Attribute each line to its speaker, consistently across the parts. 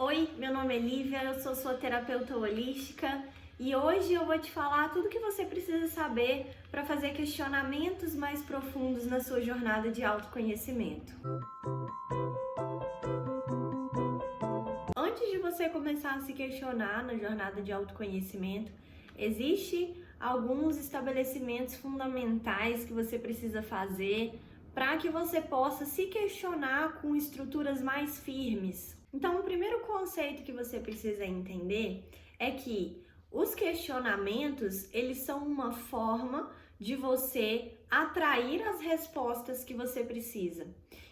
Speaker 1: Oi, meu nome é Lívia, eu sou sua terapeuta holística e hoje eu vou te falar tudo o que você precisa saber para fazer questionamentos mais profundos na sua jornada de autoconhecimento. Antes de você começar a se questionar na jornada de autoconhecimento, existem alguns estabelecimentos fundamentais que você precisa fazer para que você possa se questionar com estruturas mais firmes. Então, o primeiro conceito que você precisa entender é que os questionamentos, eles são uma forma de você atrair as respostas que você precisa.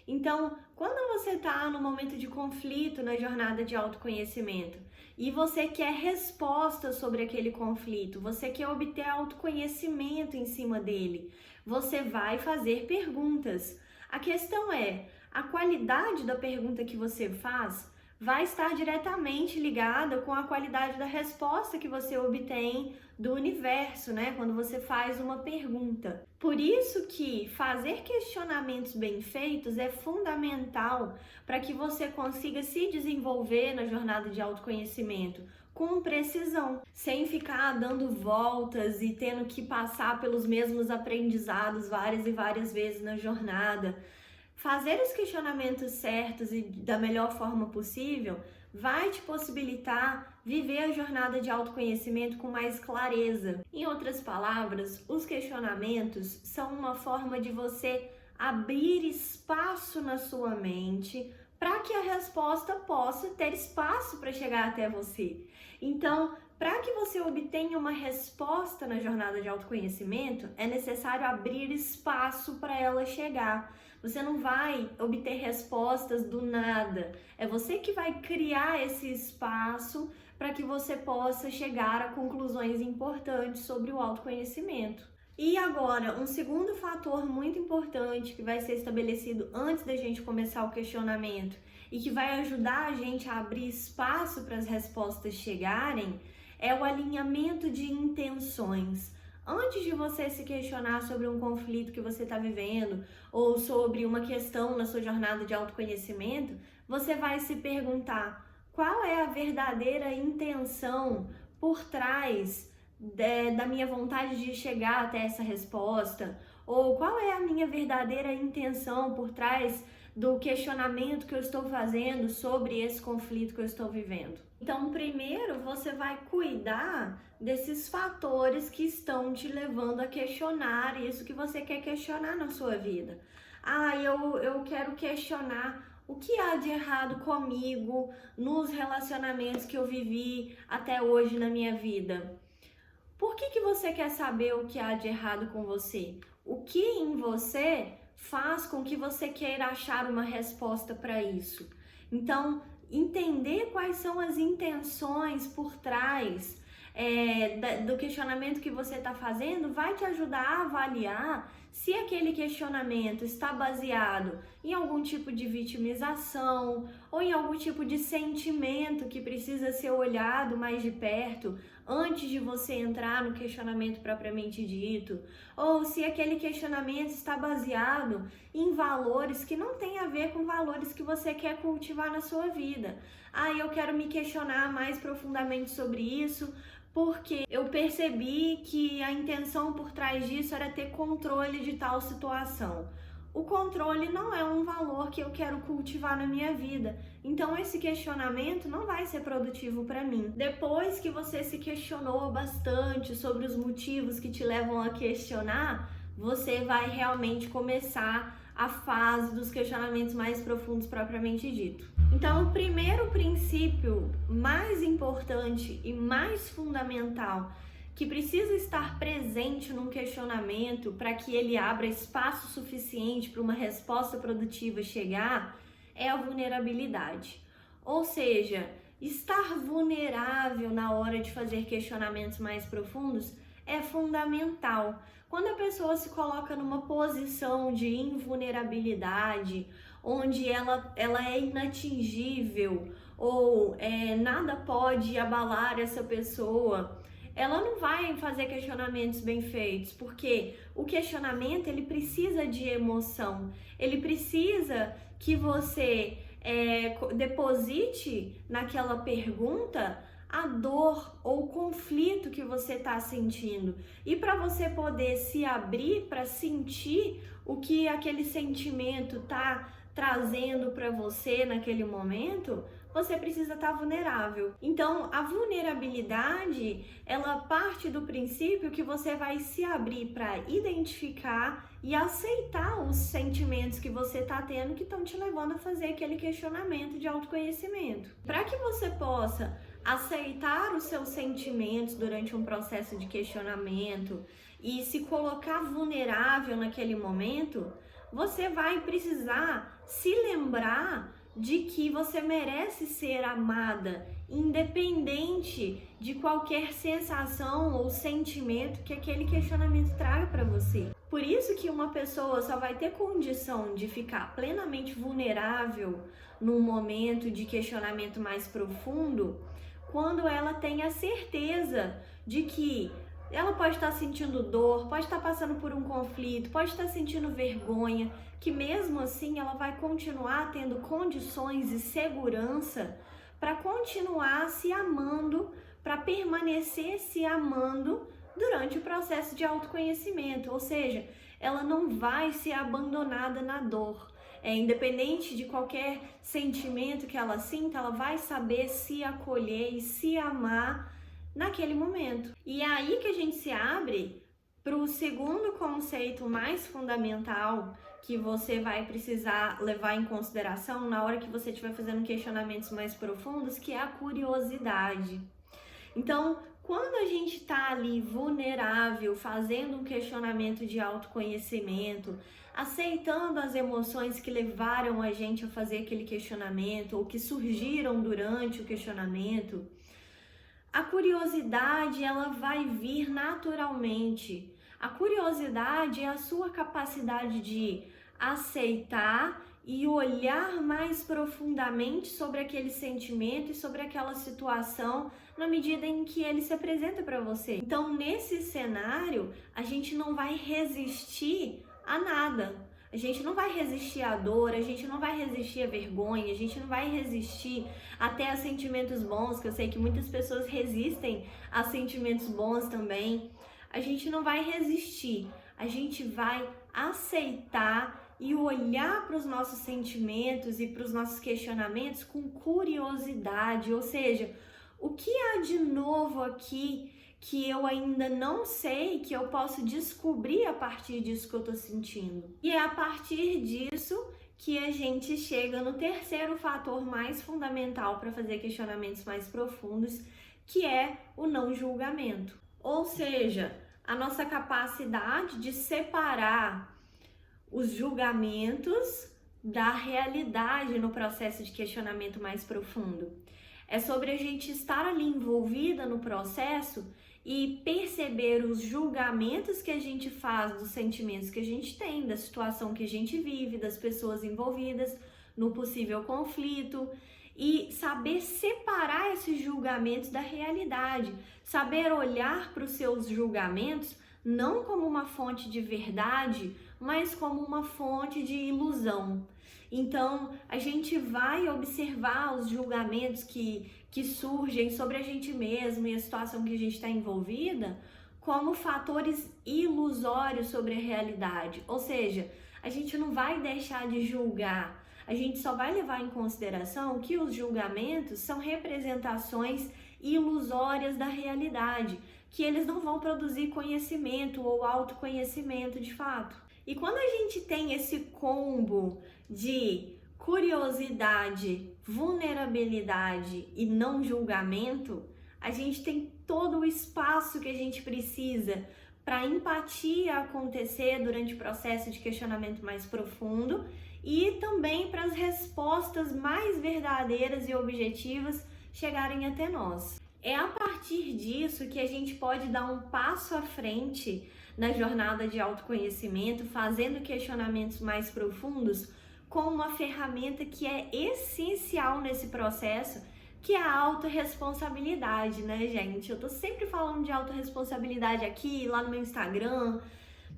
Speaker 1: Então, quando você está no momento de conflito na jornada de autoconhecimento e você quer respostas sobre aquele conflito, você quer obter autoconhecimento em cima dele, você vai fazer perguntas. A questão é, a qualidade da pergunta que você faz vai estar diretamente ligada com a qualidade da resposta que você obtém do universo, né? Quando você faz uma pergunta. Por isso que fazer questionamentos bem feitos é fundamental para que você consiga se desenvolver na jornada de autoconhecimento com precisão, sem ficar dando voltas e tendo que passar pelos mesmos aprendizados várias e várias vezes na jornada. Fazer os questionamentos certos e da melhor forma possível vai te possibilitar viver a jornada de autoconhecimento com mais clareza. Em outras palavras, os questionamentos são uma forma de você abrir espaço na sua mente para que a resposta possa ter espaço para chegar até você. Então, para que você obtenha uma resposta na jornada de autoconhecimento, é necessário abrir espaço para ela chegar. Você não vai obter respostas do nada. É você que vai criar esse espaço para que você possa chegar a conclusões importantes sobre o autoconhecimento. E agora, um segundo fator muito importante que vai ser estabelecido antes da gente começar o questionamento e que vai ajudar a gente a abrir espaço para as respostas chegarem é o alinhamento de intenções. Antes de você se questionar sobre um conflito que você está vivendo ou sobre uma questão na sua jornada de autoconhecimento, você vai se perguntar qual é a verdadeira intenção por trás da minha vontade de chegar até essa resposta, ou qual é a minha verdadeira intenção por trás do questionamento que eu estou fazendo sobre esse conflito que eu estou vivendo. Então, primeiro, você vai cuidar desses fatores que estão te levando a questionar isso que você quer questionar na sua vida. Eu quero questionar o que há de errado comigo nos relacionamentos que eu vivi até hoje na minha vida. Por que você quer saber o que há de errado com você? O que em você faz com que você queira achar uma resposta para isso? Então, entender quais são as intenções por trás do questionamento que você está fazendo vai te ajudar a avaliar se aquele questionamento está baseado em algum tipo de vitimização ou em algum tipo de sentimento que precisa ser olhado mais de perto antes de você entrar no questionamento propriamente dito, ou se aquele questionamento está baseado em valores que não têm a ver com valores que você quer cultivar na sua vida. Eu quero me questionar mais profundamente sobre isso, porque eu percebi que a intenção por trás disso era ter controle de tal situação. O controle não é um valor que eu quero cultivar na minha vida, então esse questionamento não vai ser produtivo para mim. Depois que você se questionou bastante sobre os motivos que te levam a questionar, você vai realmente começar a fase dos questionamentos mais profundos propriamente dito. Então, o primeiro princípio mais importante e mais fundamental que precisa estar presente num questionamento para que ele abra espaço suficiente para uma resposta produtiva chegar é a vulnerabilidade. Ou seja, estar vulnerável na hora de fazer questionamentos mais profundos é fundamental. Quando a pessoa se coloca numa posição de invulnerabilidade, onde ela é inatingível ou nada pode abalar essa pessoa, ela não vai fazer questionamentos bem feitos, porque o questionamento ele precisa de emoção, ele precisa que você deposite naquela pergunta a dor ou o conflito que você está sentindo. E para você poder se abrir para sentir o que aquele sentimento está trazendo para você naquele momento, você precisa estar vulnerável. Então, a vulnerabilidade, ela parte do princípio que você vai se abrir para identificar e aceitar os sentimentos que você está tendo que estão te levando a fazer aquele questionamento de autoconhecimento. Para que você possa aceitar os seus sentimentos durante um processo de questionamento e se colocar vulnerável naquele momento, você vai precisar se lembrar de que você merece ser amada, independente de qualquer sensação ou sentimento que aquele questionamento traga para você. Por isso que uma pessoa só vai ter condição de ficar plenamente vulnerável num momento de questionamento mais profundo quando ela tem a certeza de que ela pode estar sentindo dor, pode estar passando por um conflito, pode estar sentindo vergonha, que mesmo assim ela vai continuar tendo condições e segurança para continuar se amando, para permanecer se amando durante o processo de autoconhecimento. Ou seja, ela não vai ser abandonada na dor. Independente de qualquer sentimento que ela sinta, ela vai saber se acolher e se amar naquele momento. E é aí que a gente se abre para o segundo conceito mais fundamental que você vai precisar levar em consideração na hora que você estiver fazendo questionamentos mais profundos, que é a curiosidade. Então, quando a gente está ali vulnerável, fazendo um questionamento de autoconhecimento, aceitando as emoções que levaram a gente a fazer aquele questionamento ou que surgiram durante o questionamento, a curiosidade, ela vai vir naturalmente. A curiosidade é a sua capacidade de aceitar e olhar mais profundamente sobre aquele sentimento e sobre aquela situação na medida em que ele se apresenta para você. Então, nesse cenário, a gente não vai resistir a nada. A gente não vai resistir à dor, a gente não vai resistir à vergonha, a gente não vai resistir até a sentimentos bons, que eu sei que muitas pessoas resistem a sentimentos bons também. A gente não vai resistir, a gente vai aceitar e olhar para os nossos sentimentos e para os nossos questionamentos com curiosidade, ou seja, o que há de novo aqui que eu ainda não sei, que eu posso descobrir a partir disso que eu tô sentindo. E é a partir disso que a gente chega no terceiro fator mais fundamental para fazer questionamentos mais profundos, que é o não julgamento. Ou seja, a nossa capacidade de separar os julgamentos da realidade no processo de questionamento mais profundo. É sobre a gente estar ali envolvida no processo e perceber os julgamentos que a gente faz dos sentimentos que a gente tem, da situação que a gente vive, das pessoas envolvidas no possível conflito e saber separar esses julgamentos da realidade, saber olhar para os seus julgamentos não como uma fonte de verdade, mas como uma fonte de ilusão. Então, a gente vai observar os julgamentos que surgem sobre a gente mesmo e a situação que a gente está envolvida como fatores ilusórios sobre a realidade. Ou seja, a gente não vai deixar de julgar, a gente só vai levar em consideração que os julgamentos são representações ilusórias da realidade, que eles não vão produzir conhecimento ou autoconhecimento de fato. E quando a gente tem esse combo de curiosidade, vulnerabilidade e não julgamento, a gente tem todo o espaço que a gente precisa para a empatia acontecer durante o processo de questionamento mais profundo e também para as respostas mais verdadeiras e objetivas chegarem até nós. É a partir disso que a gente pode dar um passo à frente na jornada de autoconhecimento, fazendo questionamentos mais profundos com uma ferramenta que é essencial nesse processo, que é a autorresponsabilidade, né, gente? Eu tô sempre falando de autorresponsabilidade aqui, lá no meu Instagram,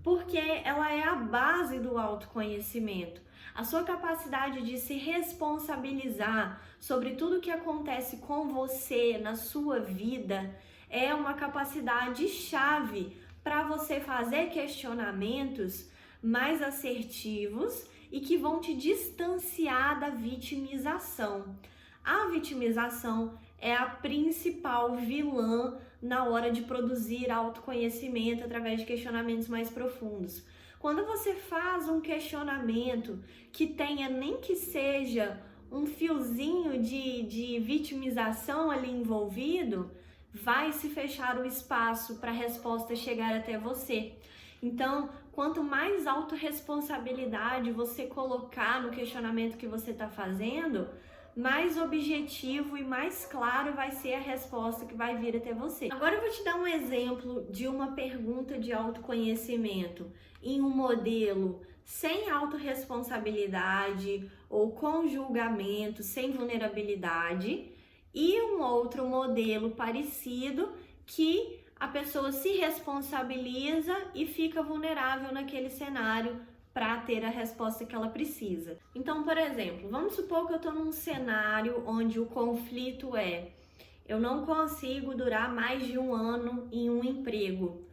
Speaker 1: porque ela é a base do autoconhecimento. A sua capacidade de se responsabilizar sobre tudo que acontece com você na sua vida é uma capacidade chave para você fazer questionamentos mais assertivos e que vão te distanciar da vitimização. A vitimização é a principal vilã na hora de produzir autoconhecimento através de questionamentos mais profundos. Quando você faz um questionamento que tenha nem que seja um fiozinho de vitimização ali envolvido, vai se fechar o espaço para a resposta chegar até você. Então, quanto mais autorresponsabilidade você colocar no questionamento que você está fazendo, mais objetivo e mais claro vai ser a resposta que vai vir até você. Agora eu vou te dar um exemplo de uma pergunta de autoconhecimento em um modelo sem autorresponsabilidade ou com julgamento, sem vulnerabilidade, e um outro modelo parecido que a pessoa se responsabiliza e fica vulnerável naquele cenário para ter a resposta que ela precisa. Então, por exemplo, vamos supor que eu estou num cenário onde o conflito é: eu não consigo durar mais de 1 ano em um emprego.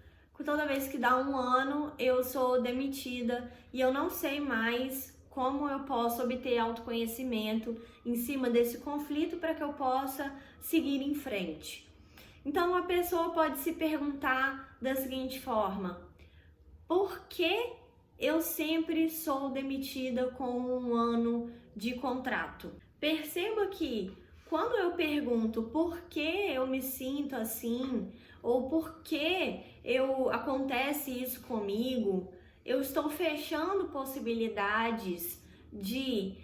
Speaker 1: Toda vez que dá 1 ano, eu sou demitida e eu não sei mais como eu posso obter autoconhecimento em cima desse conflito para que eu possa seguir em frente. Então, a pessoa pode se perguntar da seguinte forma: por que eu sempre sou demitida com 1 ano de contrato? Perceba que quando eu pergunto por que eu me sinto assim, ou por que acontece isso comigo, eu estou fechando possibilidades de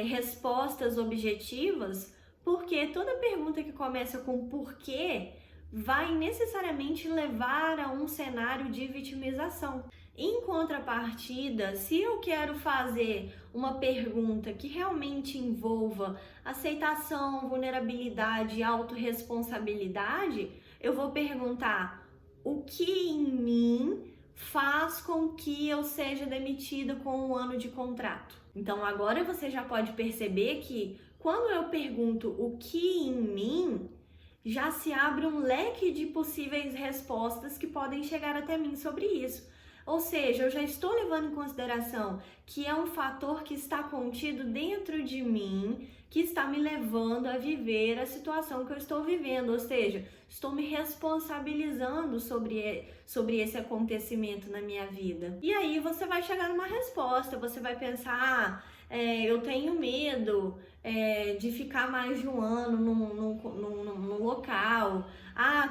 Speaker 1: respostas objetivas, porque toda pergunta que começa com porquê vai necessariamente levar a um cenário de vitimização. Em contrapartida, se eu quero fazer uma pergunta que realmente envolva aceitação, vulnerabilidade e autorresponsabilidade, eu vou perguntar: o que em mim faz com que eu seja demitida com 1 ano de contrato? Então agora você já pode perceber que quando eu pergunto o que em mim, já se abre um leque de possíveis respostas que podem chegar até mim sobre isso. Ou seja, eu já estou levando em consideração que é um fator que está contido dentro de mim, que está me levando a viver a situação que eu estou vivendo. Ou seja, estou me responsabilizando sobre esse acontecimento na minha vida. E aí você vai chegar numa resposta, você vai pensar: eu tenho medo de ficar mais de 1 ano num local.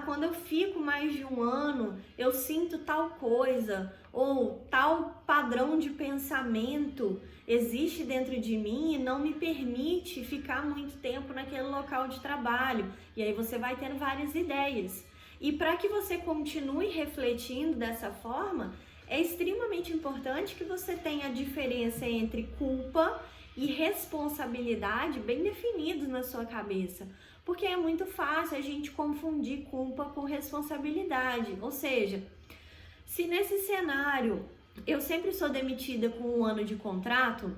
Speaker 1: Quando eu fico mais de 1 ano, eu sinto tal coisa, ou tal padrão de pensamento existe dentro de mim e não me permite ficar muito tempo naquele local de trabalho. E aí você vai tendo várias ideias. E para que você continue refletindo dessa forma, é extremamente importante que você tenha a diferença entre culpa e responsabilidade bem definidos na sua cabeça, porque é muito fácil a gente confundir culpa com responsabilidade. Ou seja, se nesse cenário eu sempre sou demitida com 1 ano de contrato,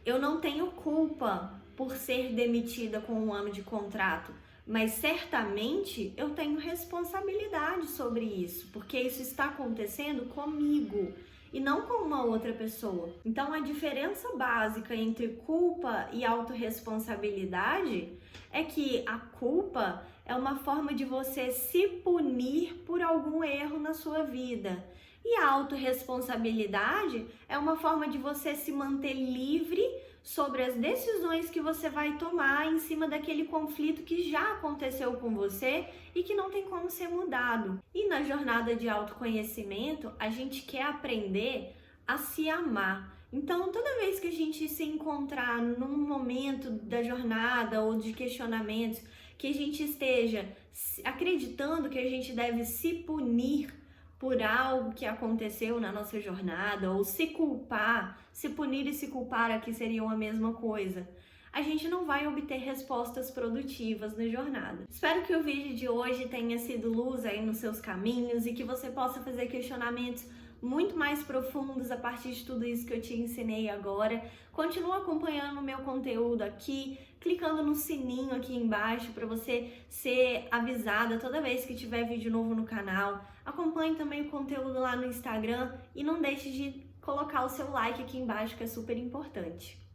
Speaker 1: eu não tenho culpa por ser demitida com 1 ano de contrato, mas certamente eu tenho responsabilidade sobre isso, porque isso está acontecendo comigo e não com uma outra pessoa. Então a diferença básica entre culpa e autorresponsabilidade é que a culpa é uma forma de você se punir por algum erro na sua vida. E a autorresponsabilidade é uma forma de você se manter livre sobre as decisões que você vai tomar em cima daquele conflito que já aconteceu com você e que não tem como ser mudado. E na jornada de autoconhecimento, a gente quer aprender a se amar. Então, toda vez que a gente se encontrar num momento da jornada ou de questionamentos, que a gente esteja acreditando que a gente deve se punir por algo que aconteceu na nossa jornada, ou se culpar, se punir e se culpar aqui seriam a mesma coisa, a gente não vai obter respostas produtivas na jornada. Espero que o vídeo de hoje tenha sido luz aí nos seus caminhos e que você possa fazer questionamentos muito mais profundos a partir de tudo isso que eu te ensinei agora. Continua acompanhando o meu conteúdo aqui, clicando no sininho aqui embaixo para você ser avisada toda vez que tiver vídeo novo no canal. Acompanhe também o conteúdo lá no Instagram e não deixe de colocar o seu like aqui embaixo, que é super importante.